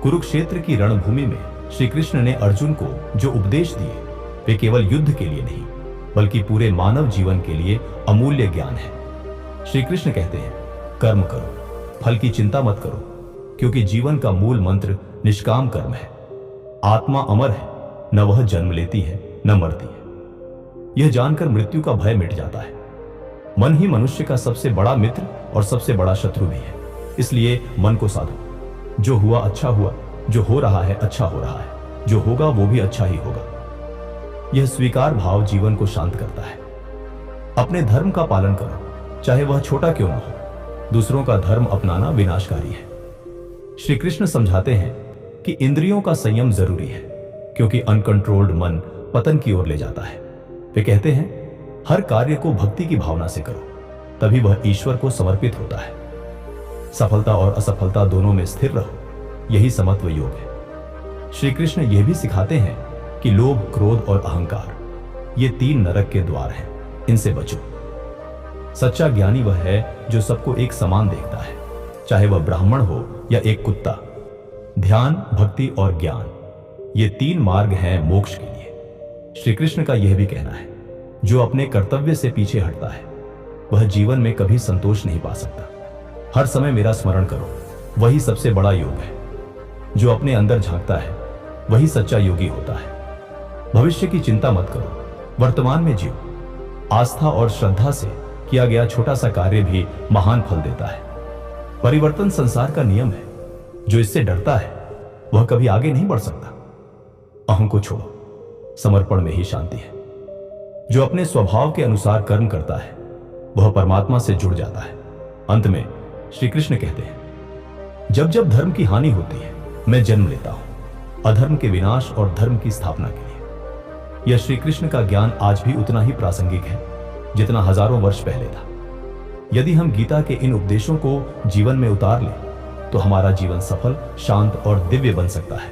कुरुक्षेत्र की रणभूमि में श्री कृष्ण ने अर्जुन को जो उपदेश दिए वे केवल युद्ध के लिए नहीं बल्कि पूरे मानव जीवन के लिए अमूल्य ज्ञान है। श्री कृष्ण कहते हैं, कर्म करो, फल की चिंता मत करो, क्योंकि जीवन का मूल मंत्र निष्काम कर्म है। आत्मा अमर है, न वह जन्म लेती है न मरती है। यह जानकर मृत्यु का भय मिट जाता है। मन ही मनुष्य का सबसे बड़ा मित्र और सबसे बड़ा शत्रु भी है। इसलिए मन को साधो। जो हुआ अच्छा हुआ, जो हो रहा है अच्छा हो रहा है, जो होगा वो भी अच्छा ही होगा। यह स्वीकार भाव जीवन को शांत करता है। अपने धर्म का पालन करो, चाहे वह छोटा क्यों ना हो। दूसरों का धर्म अपनाना विनाशकारी है। श्री कृष्ण समझाते हैं कि इंद्रियों का संयम जरूरी है, क्योंकि अनकंट्रोल्ड मन पतन की ओर ले जाता है। वे कहते हैं, हर कार्य को भक्ति की भावना से करो, तभी वह ईश्वर को समर्पित होता है। सफलता और असफलता दोनों में स्थिर रहो, यही समत्व योग है। श्री कृष्ण यह भी सिखाते हैं कि लोभ, क्रोध और अहंकार ये 3 नरक के द्वार हैं, इनसे बचो। सच्चा ज्ञानी वह है जो सबको एक समान देखता है, चाहे वह ब्राह्मण हो या एक कुत्ता। ध्यान, भक्ति और ज्ञान ये 3 मार्ग हैं मोक्ष के लिए। श्री कृष्ण का यह भी कहना है, जो अपने कर्तव्य से पीछे हटता है वह जीवन में कभी संतोष नहीं पा सकता। हर समय मेरा स्मरण करो, वही सबसे बड़ा योग है। जो अपने अंदर झांकता है वही सच्चा योगी होता है। भविष्य की चिंता मत करो, वर्तमान में जियो। आस्था और श्रद्धा से किया गया छोटा सा कार्य भी महान फल देता है। परिवर्तन संसार का नियम है। जो इससे डरता है वह कभी आगे नहीं बढ़ सकता। अहं को छोड़ो, समर्पण में ही शांति है। जो अपने स्वभाव के अनुसार कर्म करता है वह परमात्मा से जुड़ जाता है। अंत में श्री कृष्ण कहते हैं, जब जब धर्म की हानि होती है मैं जन्म लेता हूं, अधर्म के विनाश और धर्म की स्थापना के लिए। यह श्री कृष्ण का ज्ञान आज भी उतना ही प्रासंगिक है जितना हजारों वर्ष पहले था। यदि हम गीता के इन उपदेशों को जीवन में उतार लें तो हमारा जीवन सफल, शांत और दिव्य बन सकता है।